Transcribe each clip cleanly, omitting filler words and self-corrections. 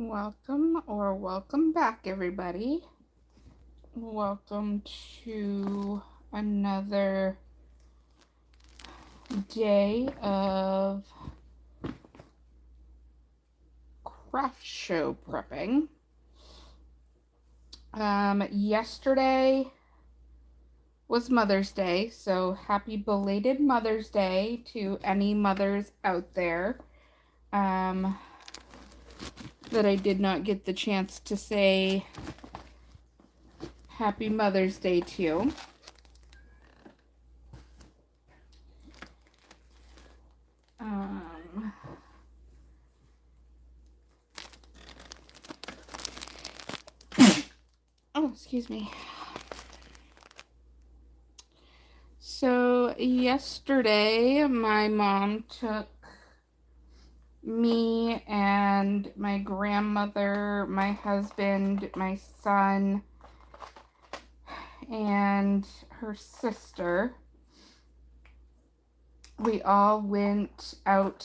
Welcome back, everybody. Welcome to another day of craft show prepping. Yesterday was Mother's Day, so happy belated Mother's Day to any mothers out there that I did not get the chance to say happy Mother's Day to. Oh, excuse me. So yesterday, my mom took me and my grandmother, my husband, my son, and her sister. We all went out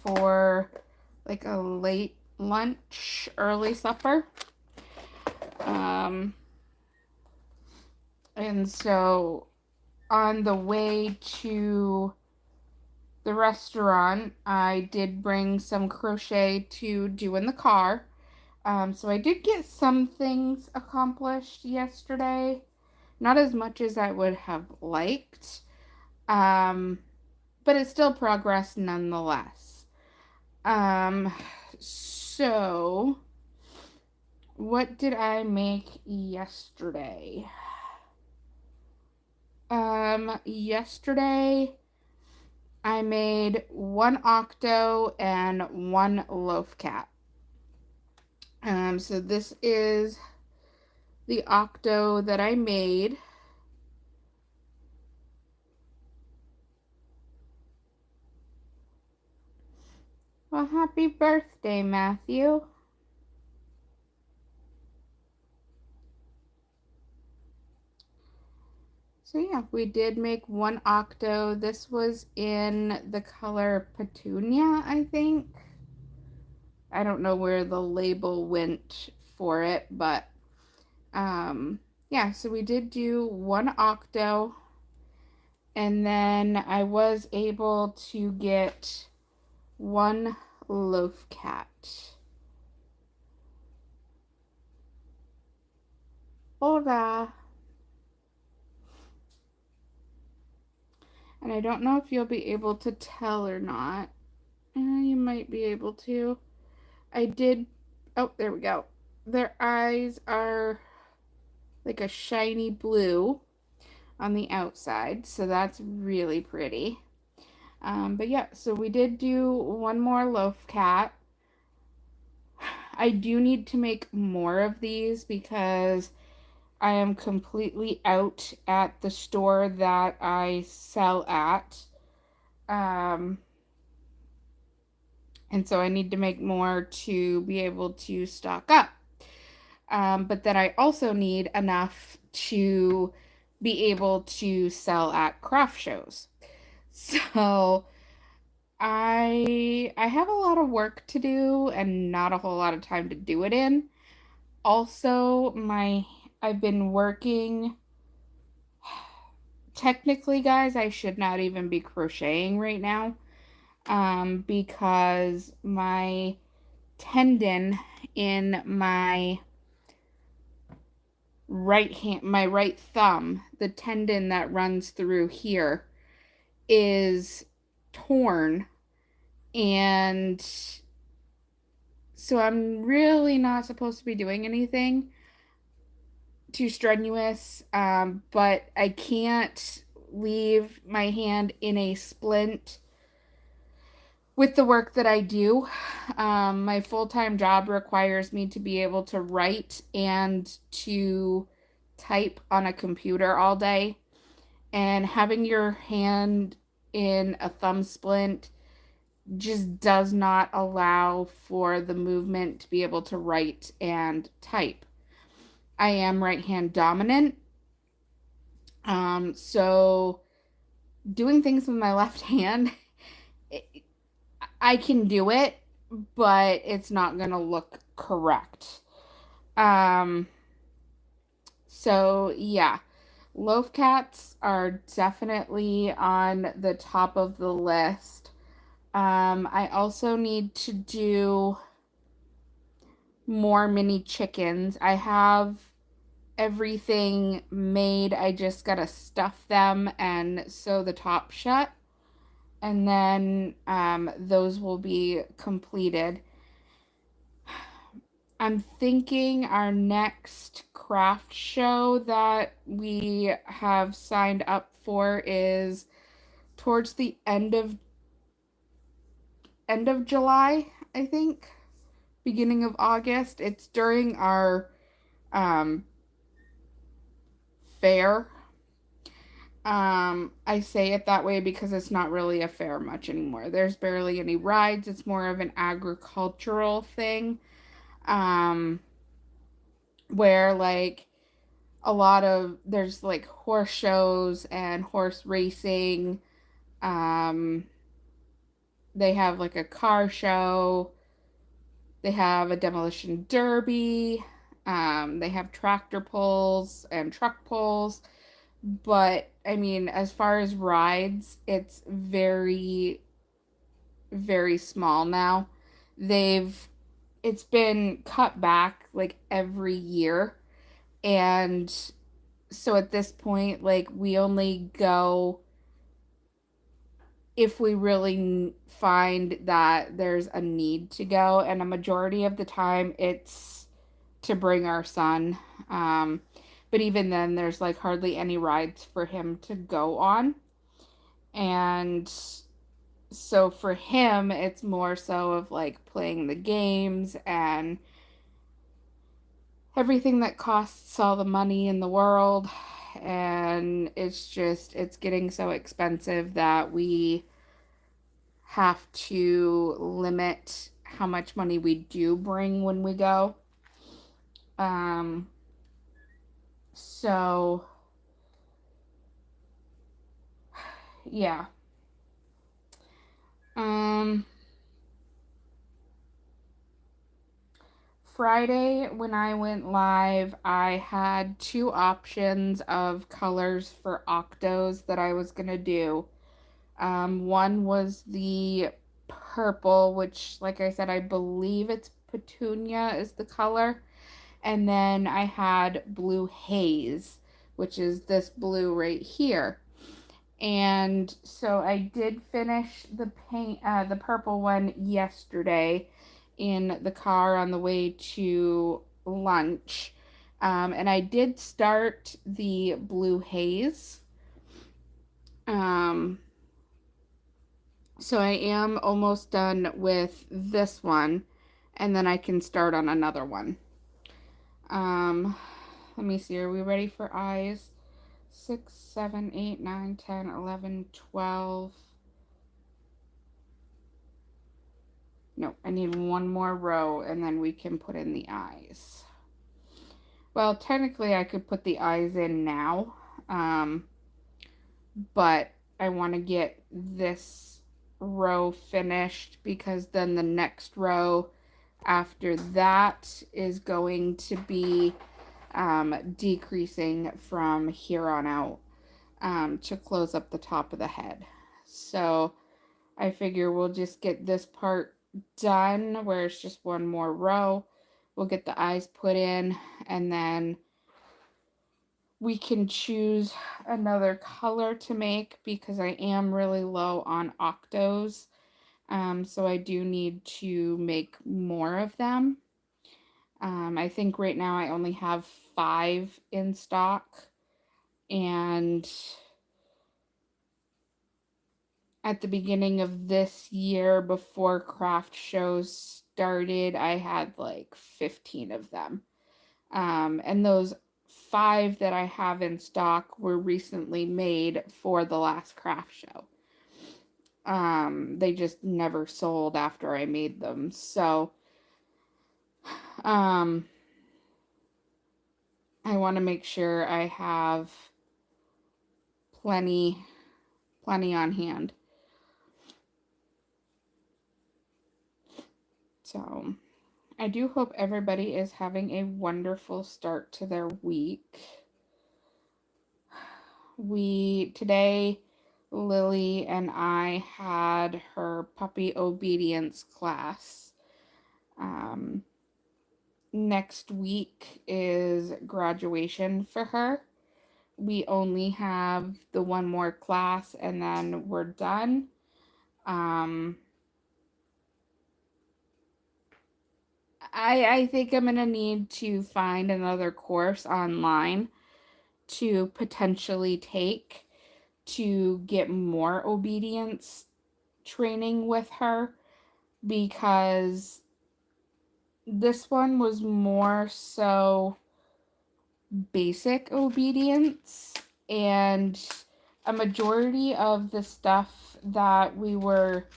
for like a late lunch, early supper. And so on the way to the restaurant, I did bring some crochet to do in the car. So I did get some things accomplished yesterday. Not as much as I would have liked, but it's still progress nonetheless. So what did I make yesterday? Yesterday I made one octo and one loaf cat. So this is the octo that I made. Well, happy birthday, Matthew. So yeah, we did make one octo. This was in the color Petunia, I think. I don't know where the label went for it, but yeah, so we did do one octo, and then I was able to get one loaf cat. Hola! And I don't know if you'll be able to tell or not. You might be able to. I did. Oh, there we go. Their eyes are like a shiny blue on the outside, so that's really pretty. But yeah, so we did do one more loaf cat. I do need to make more of these because I am completely out at the store that I sell at. And so I need to make more to be able to stock up. But then I also need enough to be able to sell at craft shows. So I have a lot of work to do and not a whole lot of time to do it in. Also, I've been working. Technically, guys, I should not even be crocheting right now, because my tendon in my my right thumb, the tendon that runs through here, is torn, and so I'm really not supposed to be doing anything too strenuous, but I can't leave my hand in a splint with the work that I do. My full-time job requires me to be able to write and to type on a computer all day, and having your hand in a thumb splint just does not allow for the movement to be able to write and type. I am right hand dominant, so doing things with my left hand, I can do it, but it's not gonna look Correct. Um, so yeah, loaf cats are definitely on the top of the list. I also need to do more mini chickens. I have everything made. I just gotta stuff them and sew the top shut, and then those will be completed. I'm thinking our next craft show that we have signed up for is towards the end of July, I think, beginning of August. It's during our um, fair. I say it that way because it's not really a fair much anymore. There's barely any rides. It's more of an agricultural thing. Um, where like a lot of there's like horse shows and horse racing. Um, they have like a car show. They have a demolition derby. They have tractor pulls and truck pulls. But I mean, as far as rides, it's very, very small now. They've it's been cut back like every year. And so at this point, like we only go if we really find that there's a need to go. And a majority of the time, it's to bring our son. Um, but even then, there's like hardly any rides for him to go on. And so for him, it's more so of like playing the games and everything that costs all the money in the world. And it's getting so expensive that we have to limit how much money we do bring when we go. Um, so yeah. Um, Friday, when I went live, I had two options of colors for octos that I was gonna do. One was the purple, which, like I said, I believe it's petunia is the color. And then I had blue haze, which is this blue right here. And so I did finish the purple one yesterday in the car on the way to lunch. And I did start the blue haze. Um, so I am almost done with this one, and then I can start on another one. Um, Let me see. Are we ready for eyes? 6, 7, 8, 9, 10, 11, 12. No, I need one more row and then we can put in the eyes. Well, technically I could put the eyes in now, but I want to get this row finished because then the next row after that is going to be decreasing from here on out to close up the top of the head. So I figure we'll just get this part done where it's just one more row. We'll get the eyes put in and then we can choose another color to make because I am really low on octos. So I do need to make more of them. I think right now I only have 5 in stock. And at the beginning of this year, before craft shows started, I had like 15 of them. And those 5 that I have in stock were recently made for the last craft show. They just never sold after I made them. So, um, I want to make sure I have plenty, plenty on hand. So, I do hope everybody is having a wonderful start to their week. Today, Lily and I had her puppy obedience class. Next week is graduation for her. We only have the one more class and then we're done. I think I'm gonna need to find another course online to potentially take to get more obedience training with her, because this one was more so basic obedience, and a majority of the stuff that we were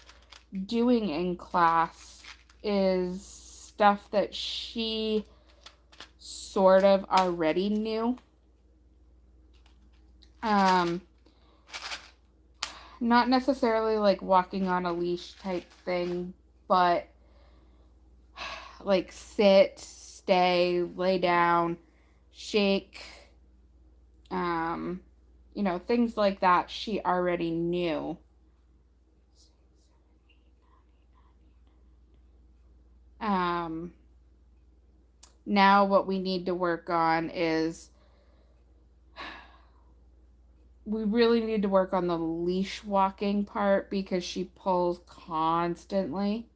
doing in class is stuff that she sort of already knew. Not necessarily like walking on a leash type thing, but like sit, stay, lay down, shake, things like that she already knew. Now what we need to work on is we really need to work on the leash walking part because she pulls constantly.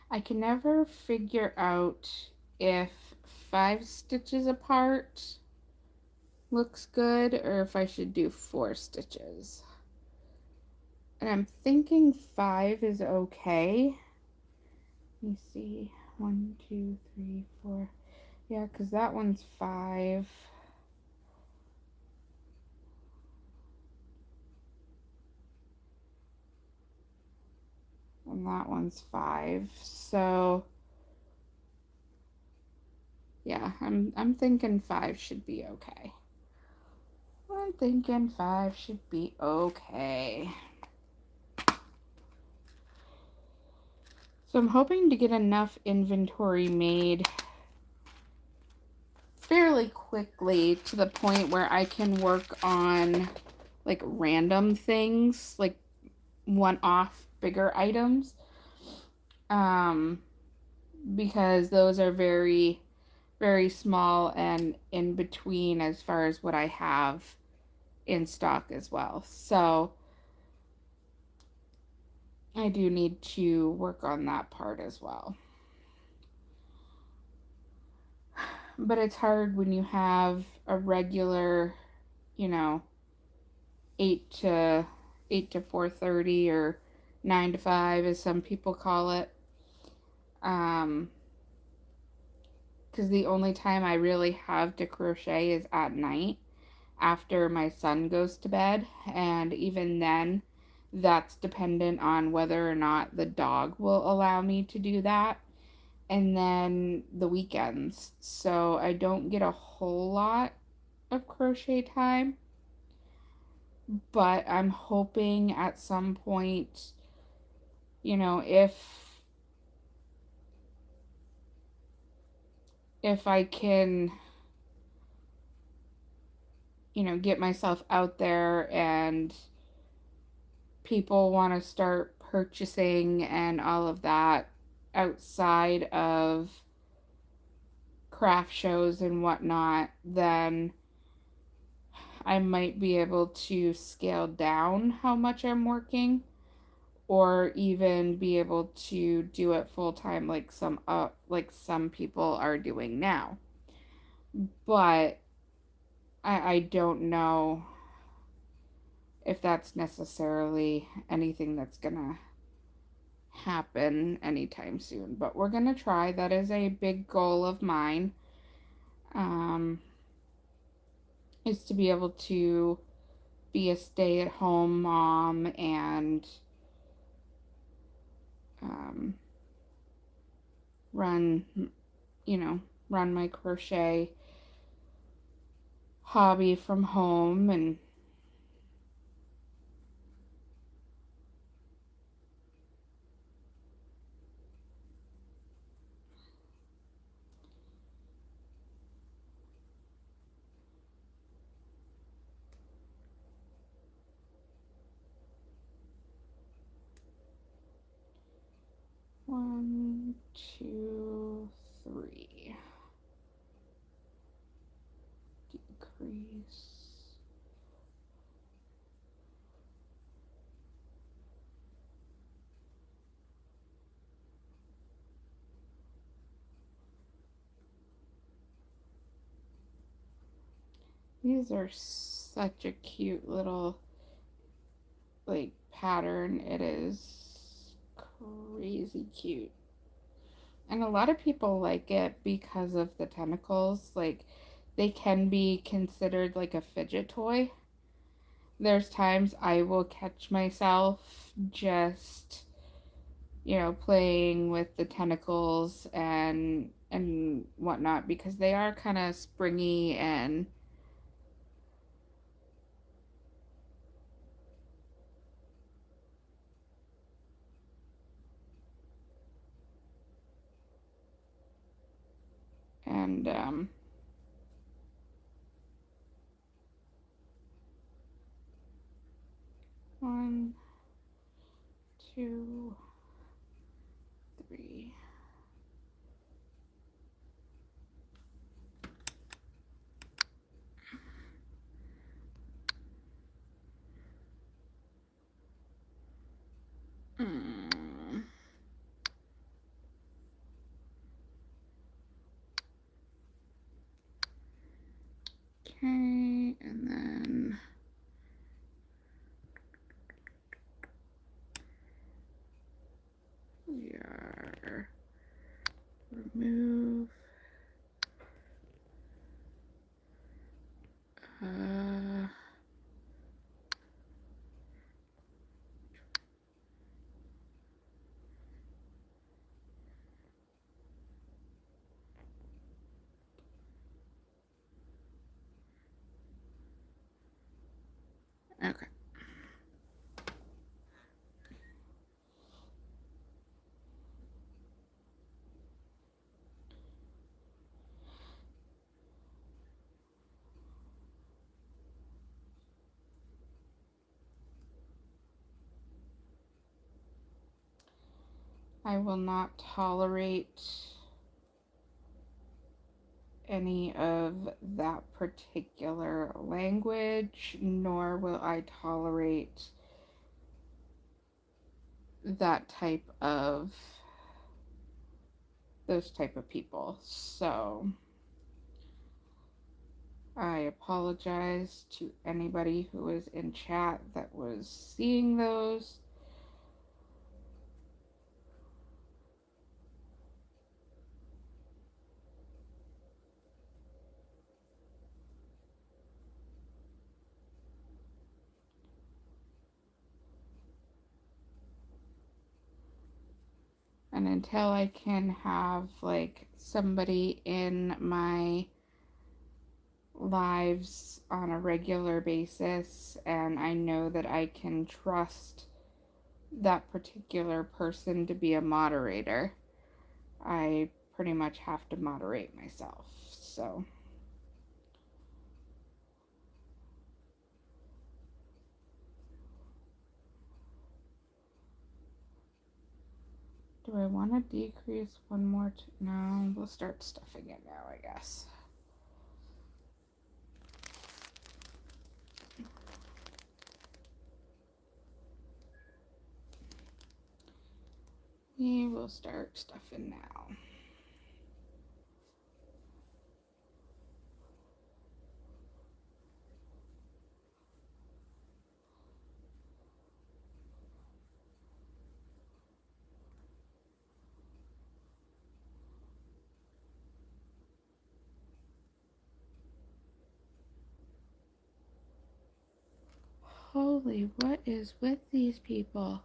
I can never figure out if 5 stitches apart looks good or if I should do 4 stitches. And I'm thinking 5 is okay. Let me see. 1, 2, 3, 4. Yeah, because that one's 5. And that one's 5. So yeah, I'm thinking 5 should be okay. I'm thinking 5 should be okay. So I'm hoping to get enough inventory made fairly quickly to the point where I can work on like random things, like one-off bigger items. Because those are very, very small and in between as far as what I have in stock as well. So I do need to work on that part as well. But it's hard when you have a regular, you know, 8 to 4:30 or 9 to 5 as some people call it. Because the only time I really have to crochet is at night after my son goes to bed, and even then that's dependent on whether or not the dog will allow me to do that, and then the weekends. So I don't get a whole lot of crochet time, but I'm hoping at some point, if I can, get myself out there and people want to start purchasing and all of that outside of craft shows and whatnot, then I might be able to scale down how much I'm working, or even be able to do it full time like some people are doing now. But I don't know if that's necessarily anything that's gonna happen anytime soon. But we're gonna try. That is a big goal of mine. Um, is to be able to be a stay-at-home mom and um, run, run my crochet hobby from home and 1, 2, 3. Decrease. These are such a cute little like pattern. It is crazy cute. And a lot of people like it because of the tentacles. Like they can be considered like a fidget toy. There's times I will catch myself just, playing with the tentacles and whatnot because they are kind of springy and 1, 2, 3. Mm. Okay, and then we are remove uh okay. I will not tolerate any of that particular language, nor will I tolerate that type of those type of people. So I apologize to anybody who was in chat that was seeing those. And until I can have like somebody in my lives on a regular basis and I know that I can trust that particular person to be a moderator, I pretty much have to moderate myself. So, do I want to decrease one more? No, we'll start stuffing it now, I guess. We will start stuffing now. Holy, what is with these people?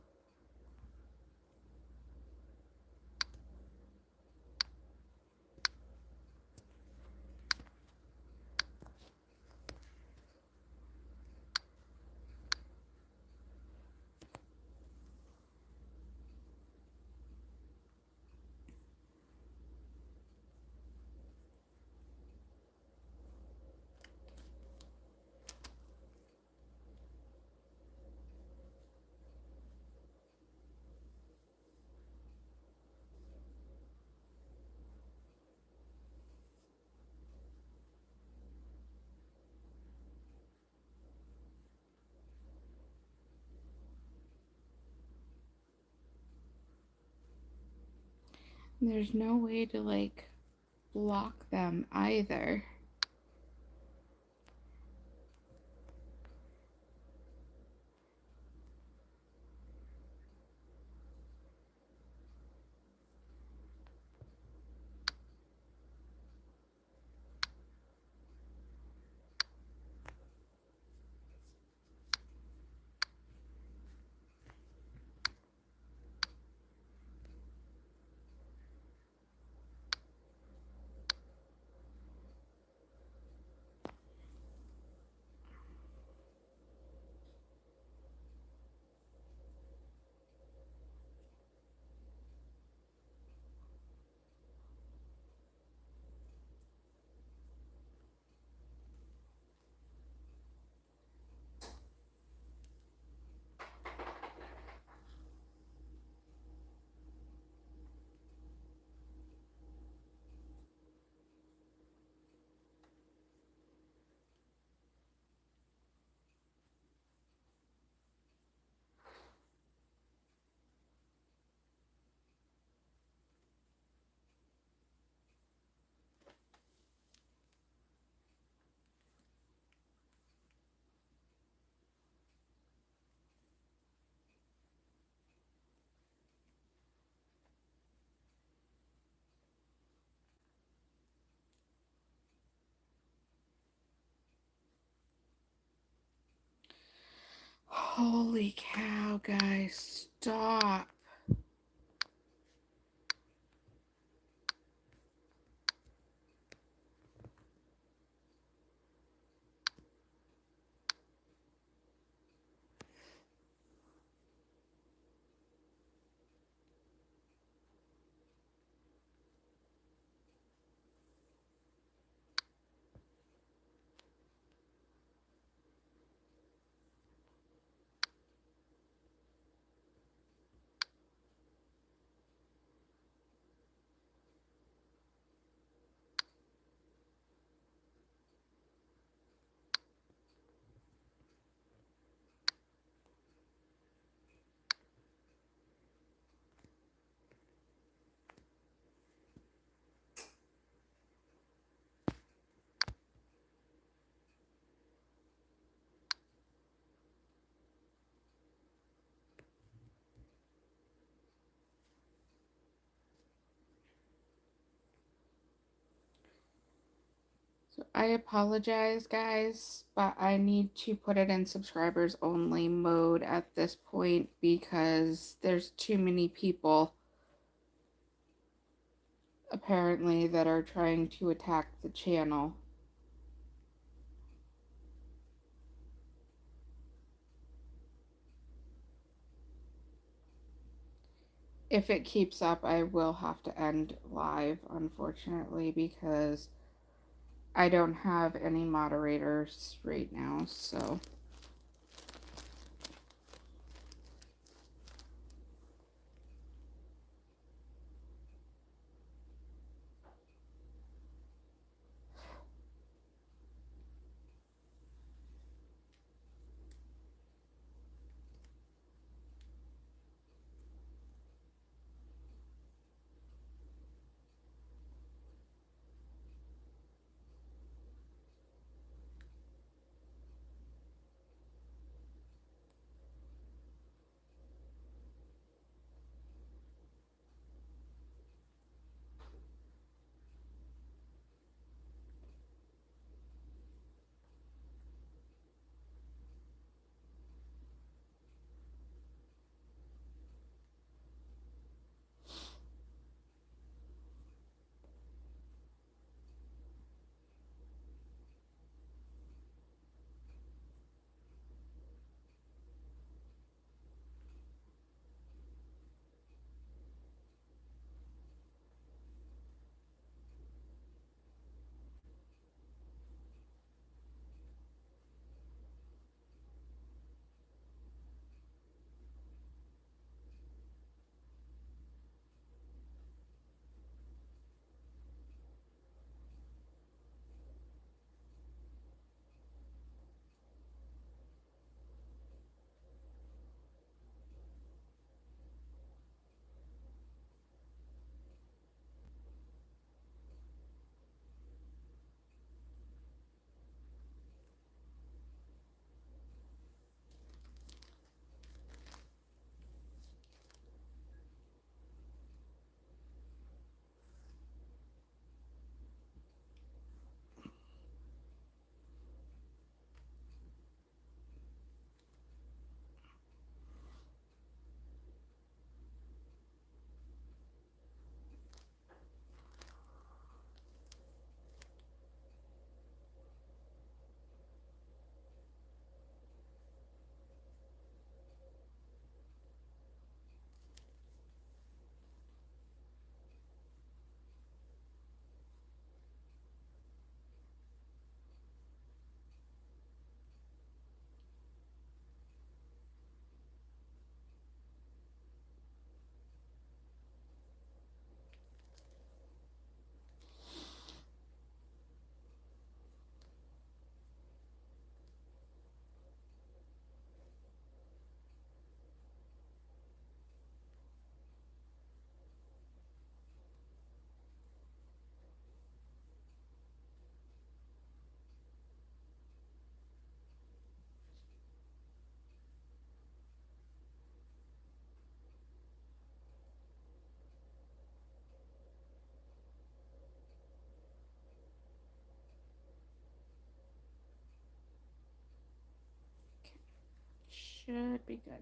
There's no way to like block them either. Holy cow, guys, stop. So I apologize, guys, but I need to put it in subscribers only mode at this point because there's too many people apparently that are trying to attack the channel. If it keeps up, I will have to end live, unfortunately, because I don't have any moderators right now, so. should be good.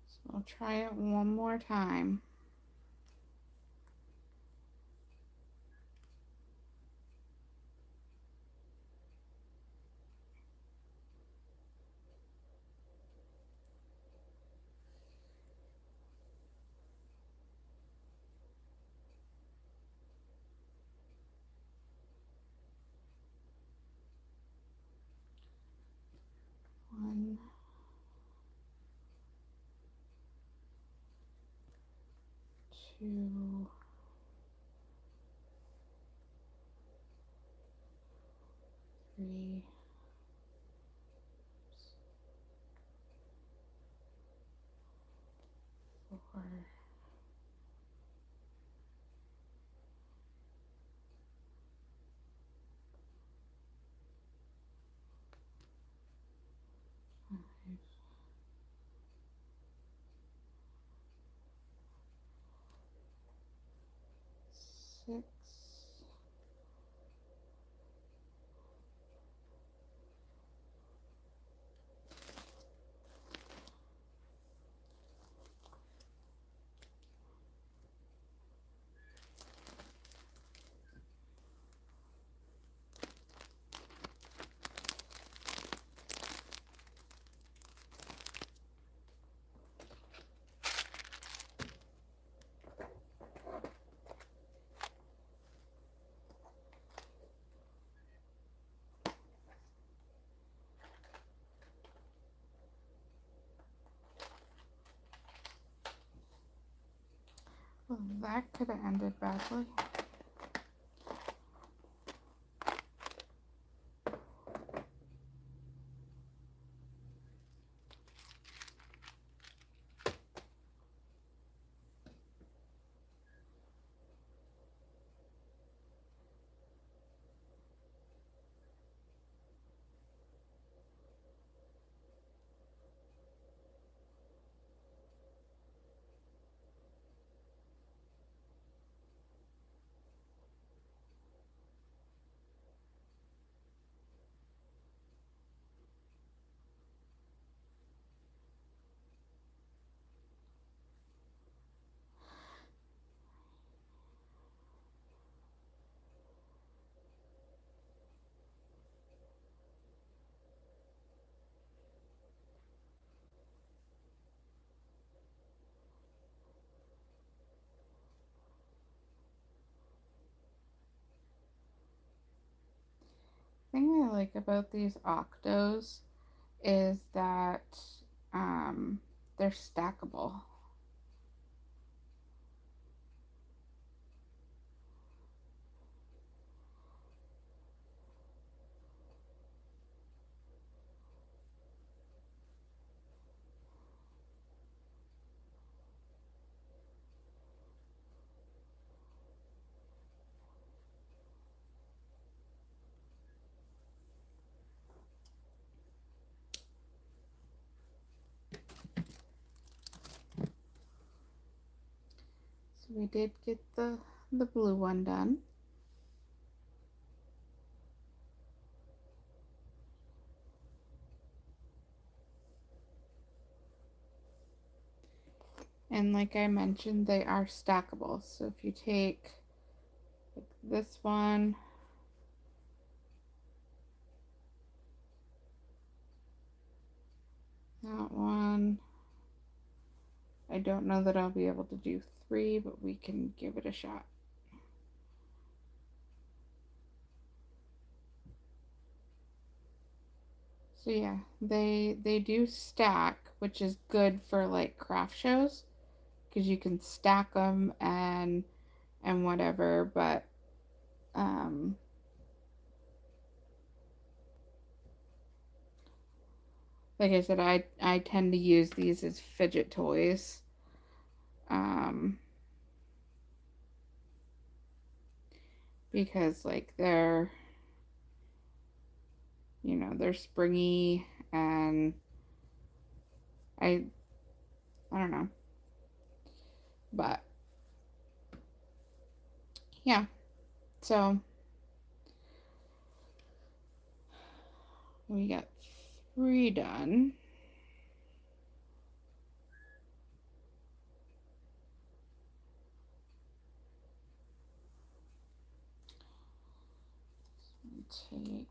So I'll try it one more time. One, two, three, four, 5, 6. Well, that could have ended badly. The thing I like about these octos is that they're stackable. So we did get the blue one done. And like I mentioned, they are stackable. So if you take like this one, that one, I don't know that I'll be able to do 3, but we can give it a shot. So yeah, they do stack, which is good for like craft shows because you can stack them and whatever, but Um, like I said, I tend to use these as fidget toys. Um, because like they're springy, and I I don't know. But yeah, so we got 3 done. Take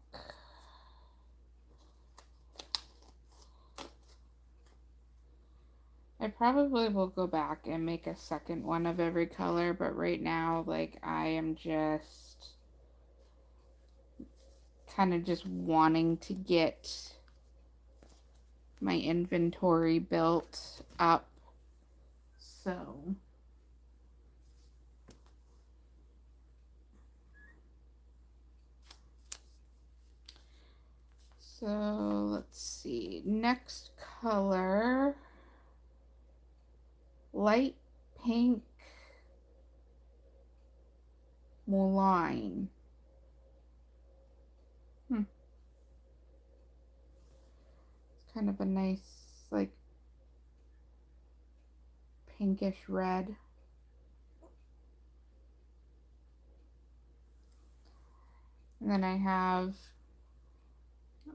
I probably will go back and make a second one of every color, but right now, like, I am just kind of just wanting to get my inventory built up. So, let's see. Next color, light pink Muline. Hmm. It's kind of a nice, like, pinkish red. And then I have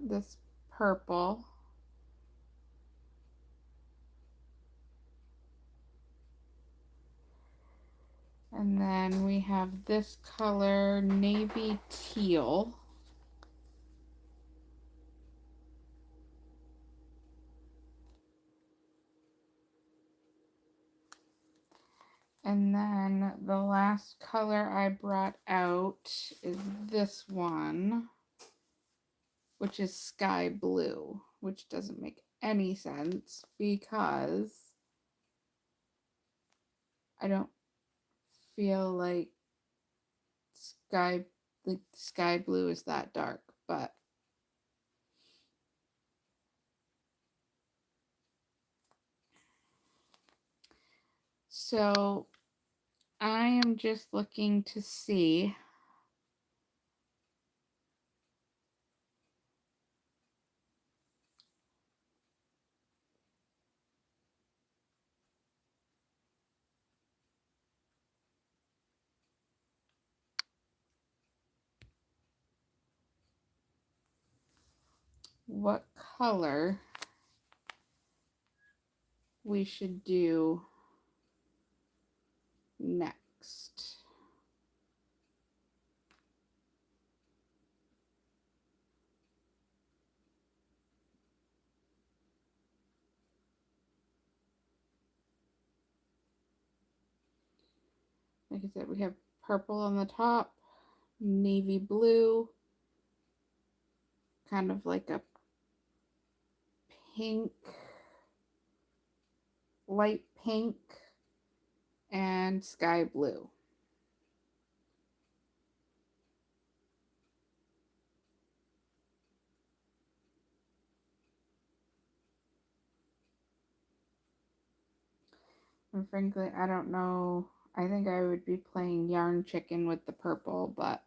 this purple. And then we have this color, navy teal. And then the last color I brought out is this one, which is sky blue, which doesn't make any sense because I don't feel like sky blue is that dark, but so I am just looking to see what color we should do next. Like I said, we have purple on the top, navy blue, kind of like a pink, light pink, and sky blue. And frankly, I don't know. I think I would be playing yarn chicken with the purple, but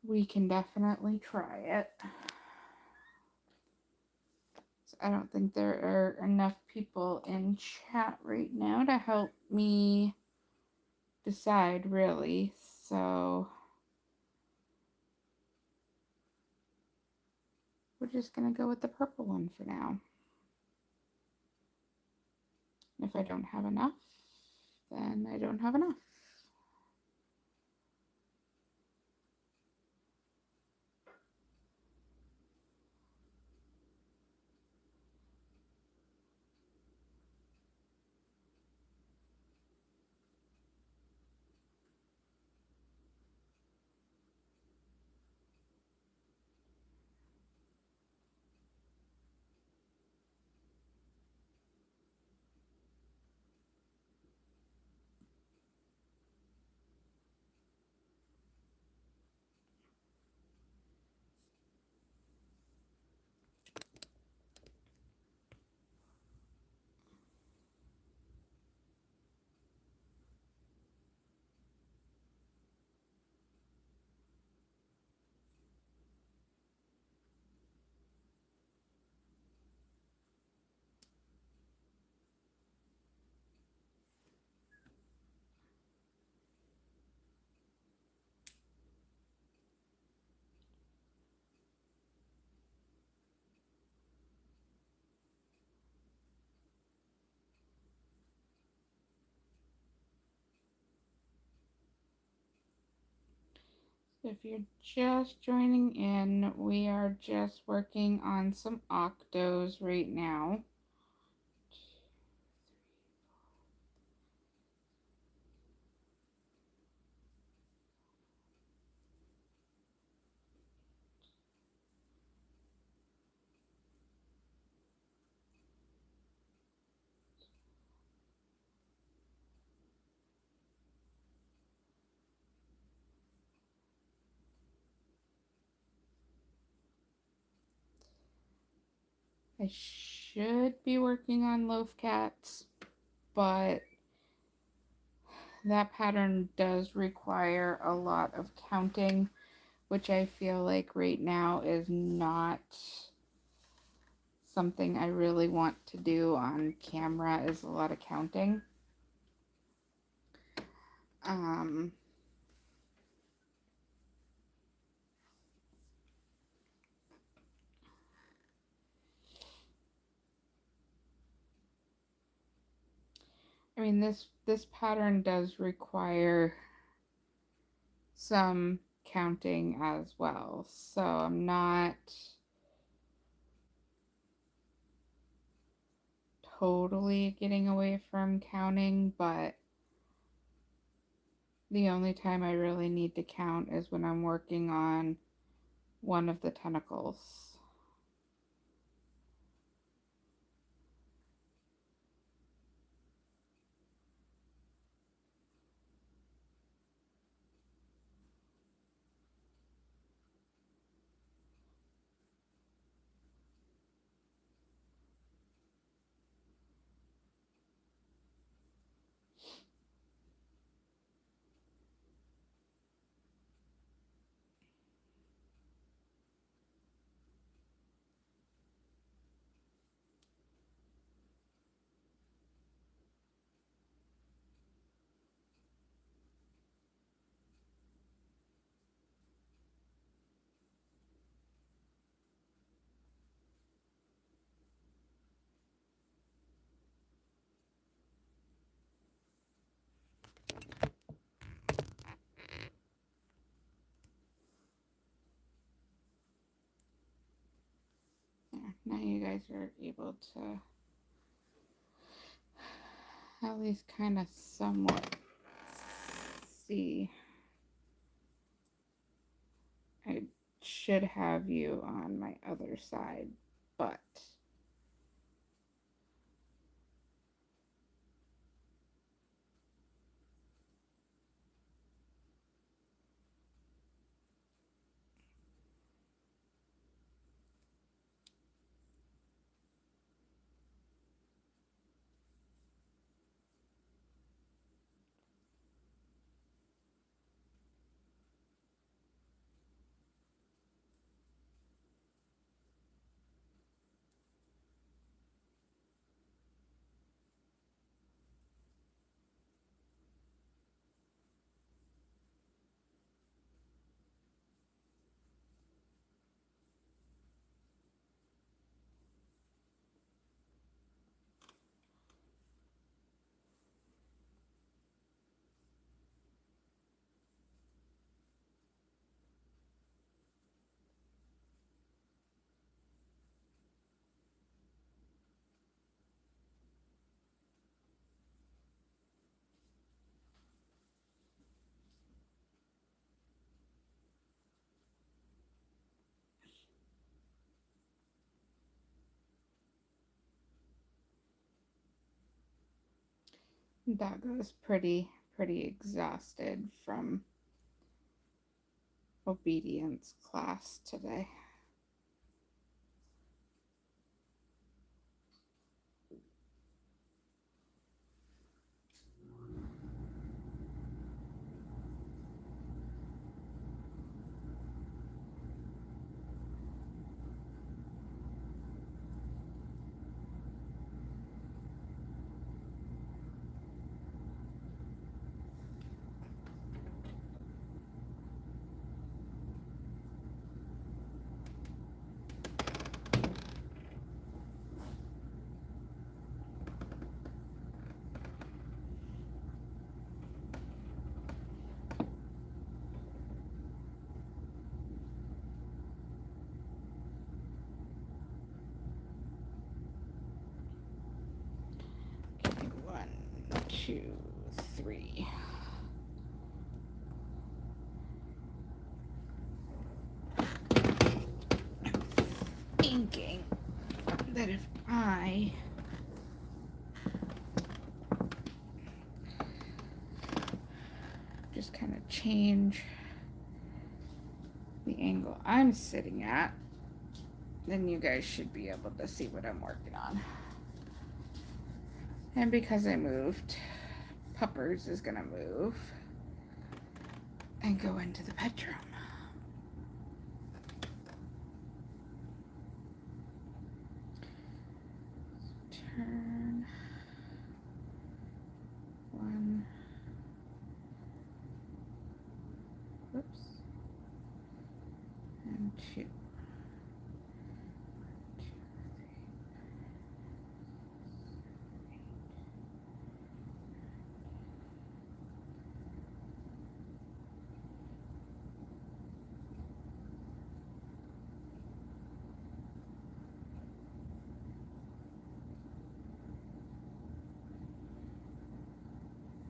we can definitely try it. So I don't think there are enough people in chat right now to help me decide, really. So we're just going to go with the purple one for now. If I don't have enough, then I don't have enough. If you're just joining in, we are just working on some octos right now. I should be working on loaf cats, but that pattern does require a lot of counting, which I feel like right now is not something I really want to do on camera, is a lot of counting. I mean, this pattern does require some counting as well, so I'm not totally getting away from counting, but the only time I really need to count is when I'm working on one of the tentacles. There, now you guys are able to at least kind of somewhat see. I should have you on my other side, but Doggo's pretty exhausted from obedience class today. 2, 3. Thinking that if I just kind of change the angle I'm sitting at, then you guys should be able to see what I'm working on. And because I moved, Puppers is gonna move and go into the bedroom. Turn 1. Whoops. And 2. 1, 2, 3.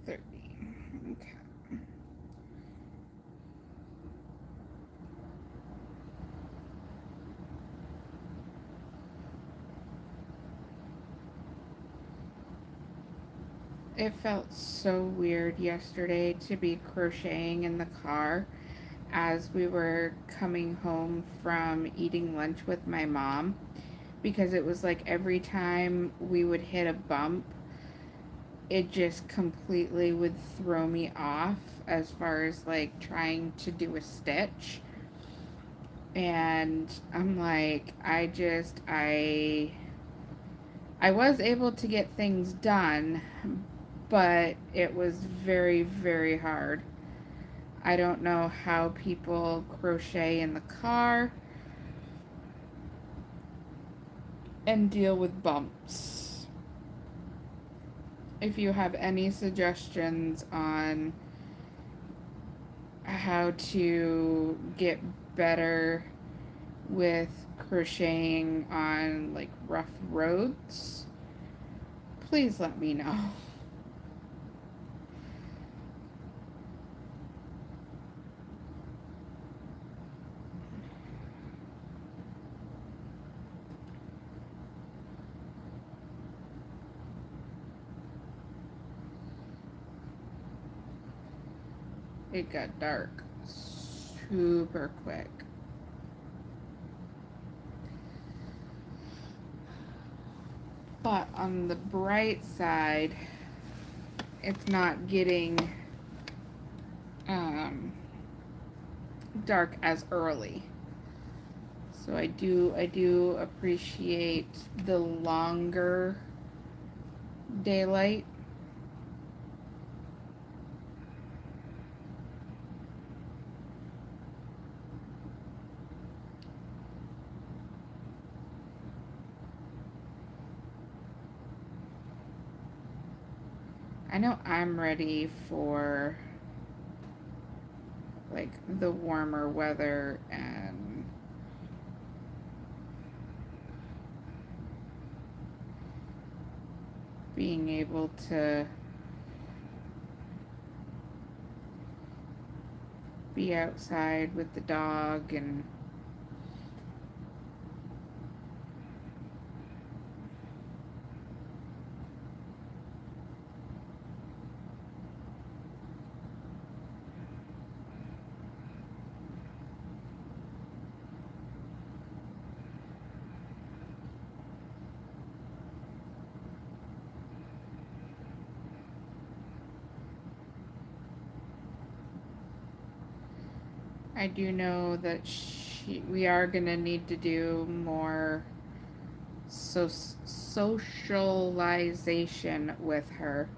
30. Okay. It felt so weird yesterday to be crocheting in the car as we were coming home from eating lunch with my mom, because it was like every time we would hit a bump, it just completely would throw me off as far as like trying to do a stitch. And I'm like, I was able to get things done, but it was very, very hard. I don't know how people crochet in the car and deal with bumps. If you have any suggestions on how to get better with crocheting on like rough roads, please let me know. It got dark super quick. But on the bright side, it's not getting dark as early. So I do appreciate the longer daylight. I know I'm ready for like the warmer weather and being able to be outside with the dog. And I do know that we are gonna need to do more socialization with her,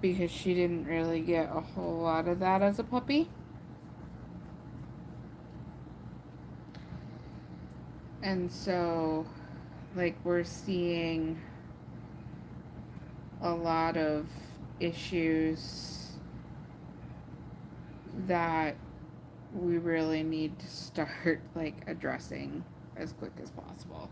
because she didn't really get a whole lot of that as a puppy. And so, like, we're seeing a lot of issues that we really need to start like addressing as quick as possible.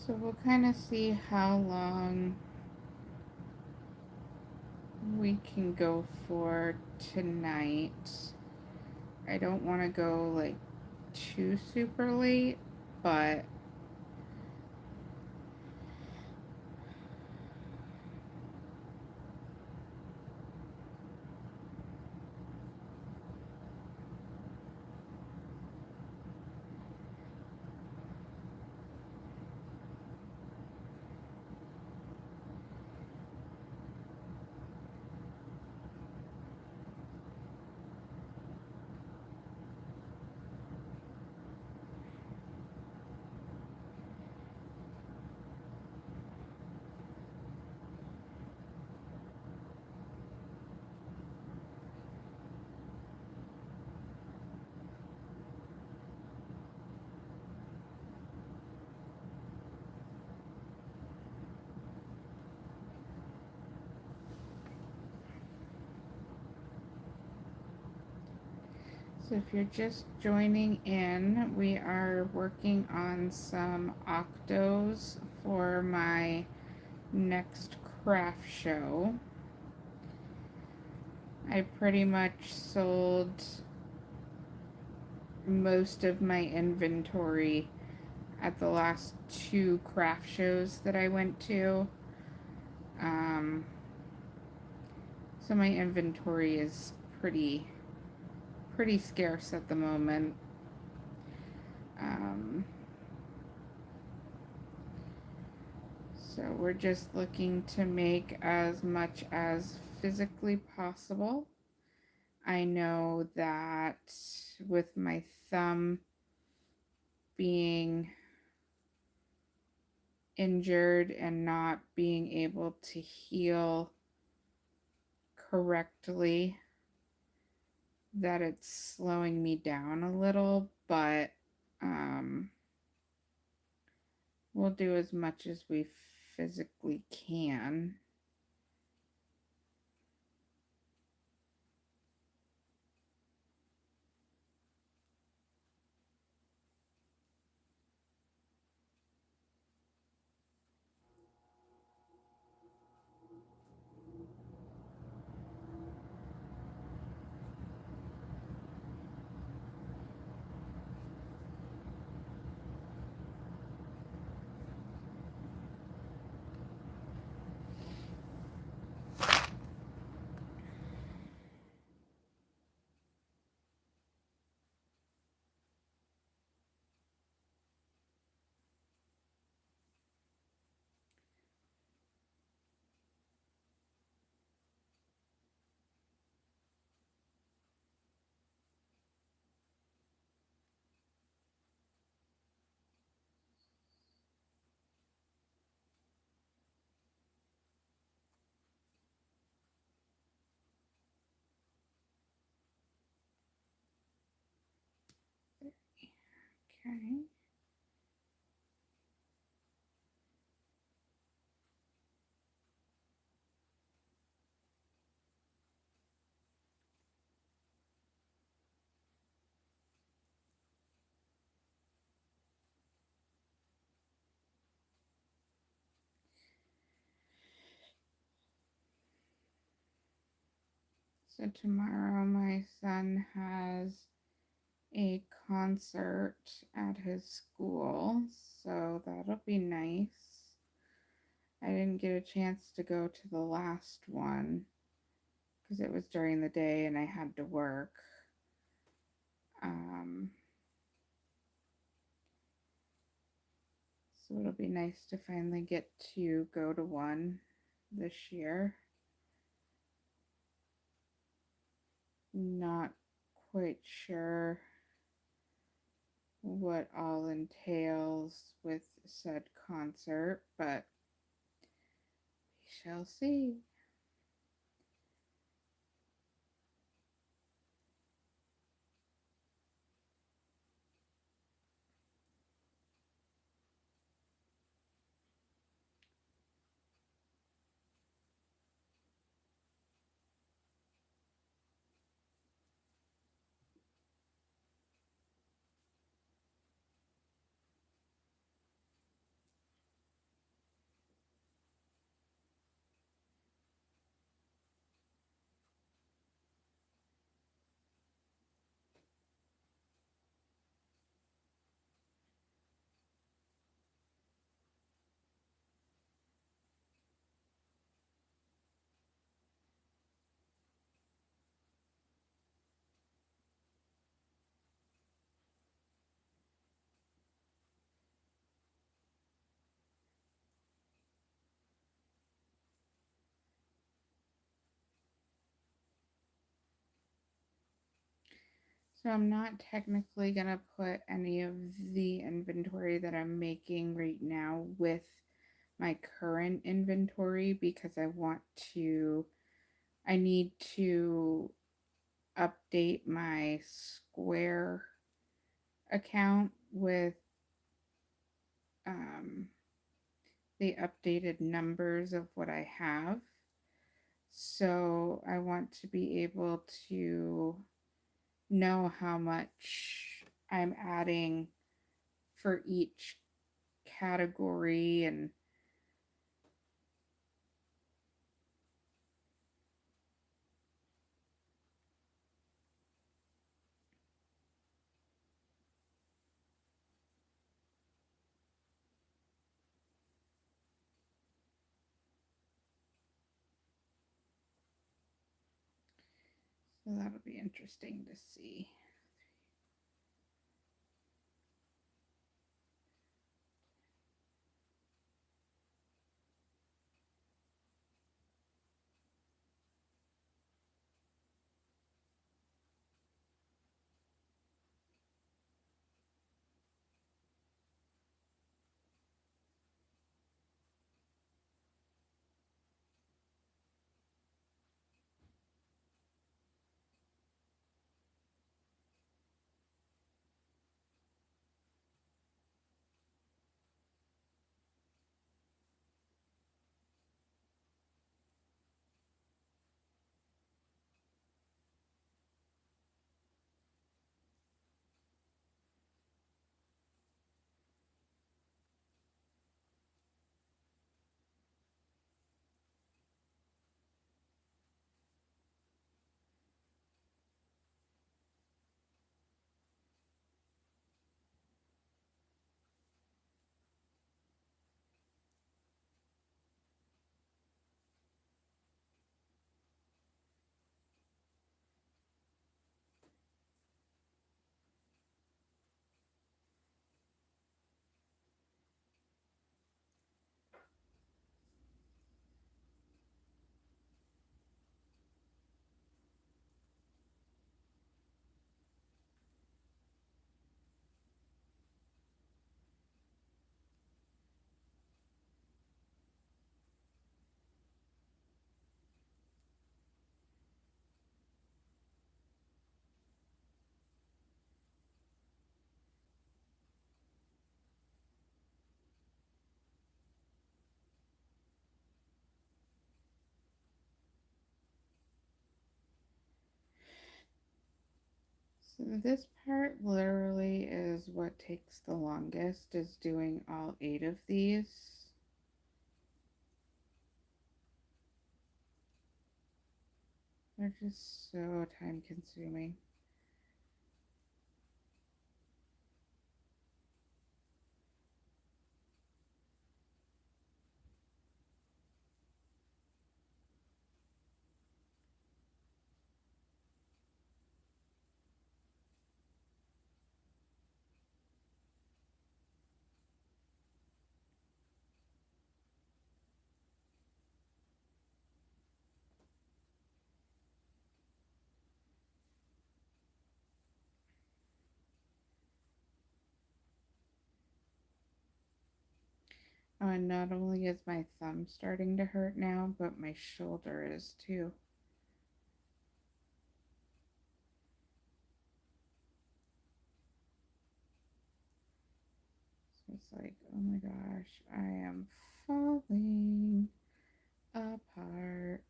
So we'll kind of see how long we can go for tonight. I don't want to go like too super late, but so if you're just joining in, we are working on some octos for my next craft show. I pretty much sold most of my inventory at the last two craft shows that I went to. Um, so my inventory is pretty scarce at the moment. Um, so we're just looking to make as much as physically possible. I know that with my thumb being injured and not being able to heal correctly, that it's slowing me down a little, but we'll do as much as we physically can. Okay. So tomorrow my son has a concert at his school, so that'll be nice. I didn't get a chance to go to the last one because it was during the day and I had to work. So it'll be nice to finally get to go to one this year. Not quite sure what all entails with said concert, but we shall see. So I'm not technically going to put any of the inventory that I'm making right now with my current inventory because I need to update my Square account with um, the updated numbers of what I have. So I want to be able to know how much I'm adding for each category and so that'll be interesting to see. So this part literally is what takes the longest, is doing all 8 of these. They're just so time consuming. Oh, and not only is my thumb starting to hurt now, but my shoulder is too. So it's like, oh my gosh, I am falling apart.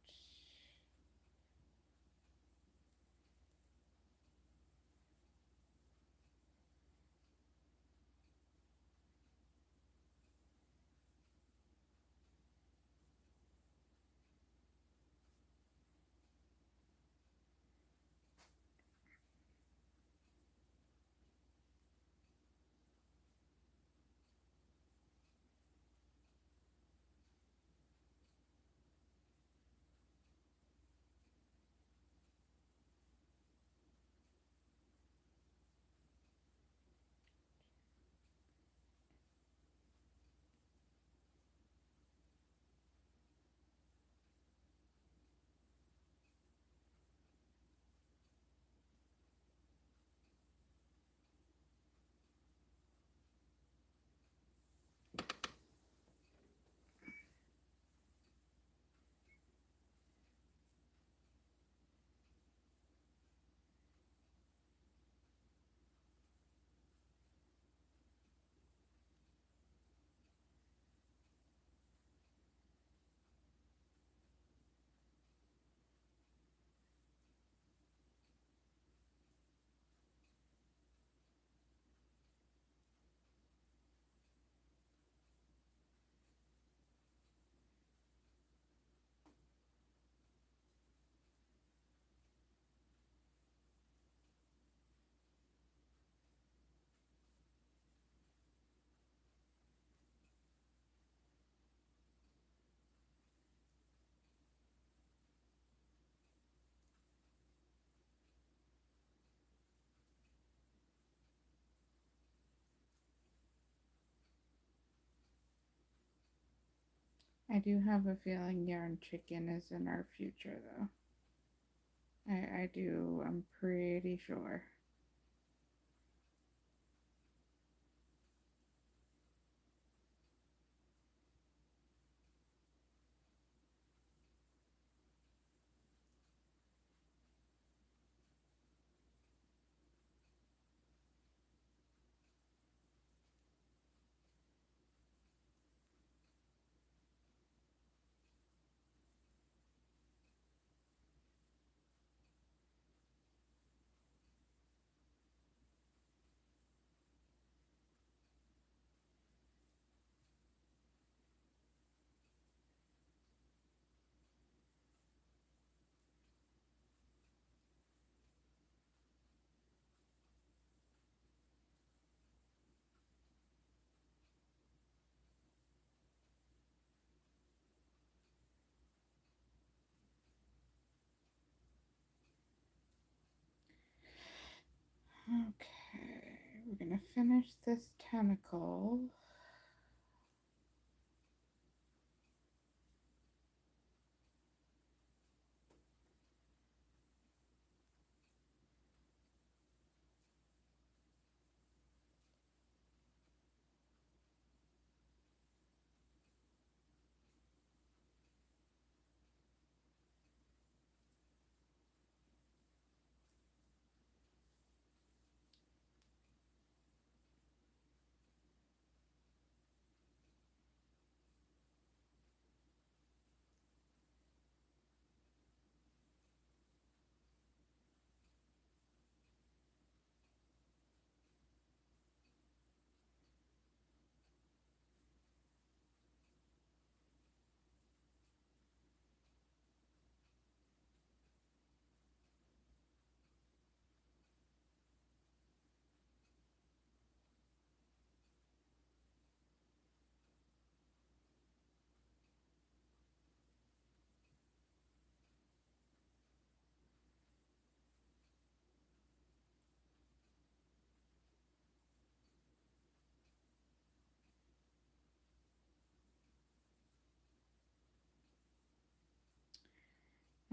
I do have a feeling yarn chicken is in our future, though. I do. I'm pretty sure. Okay, we're gonna finish this tentacle.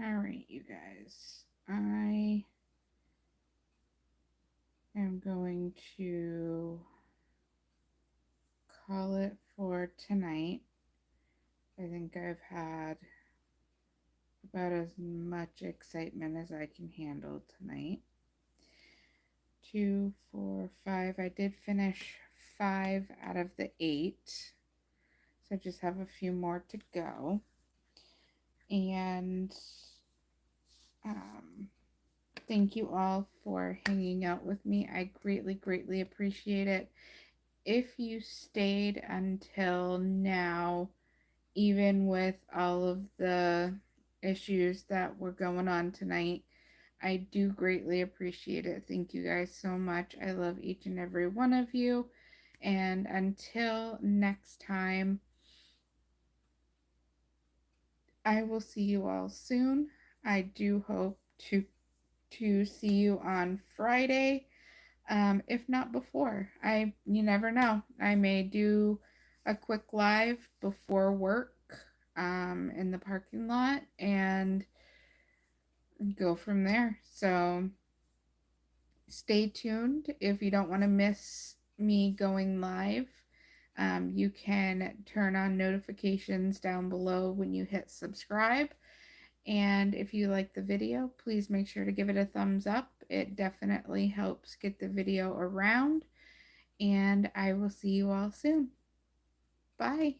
All right, you guys. I am going to call it for tonight. I think I've had about as much excitement as I can handle tonight. 2, 4, 5. I did finish 5 out of the 8. So I just have a few more to go. And thank you all for hanging out with me. I greatly, greatly appreciate it. If you stayed until now, even with all of the issues that were going on tonight, I do greatly appreciate it. Thank you guys so much. I love each and every one of you. And until next time, I will see you all soon. I do hope to see you on Friday. If not before. You never know. I may do a quick live before work in the parking lot and go from there. So stay tuned if you don't want to miss me going live. You can turn on notifications down below when you hit subscribe. And if you like the video, please make sure to give it a thumbs up. It definitely helps get the video around. And I will see you all soon. Bye.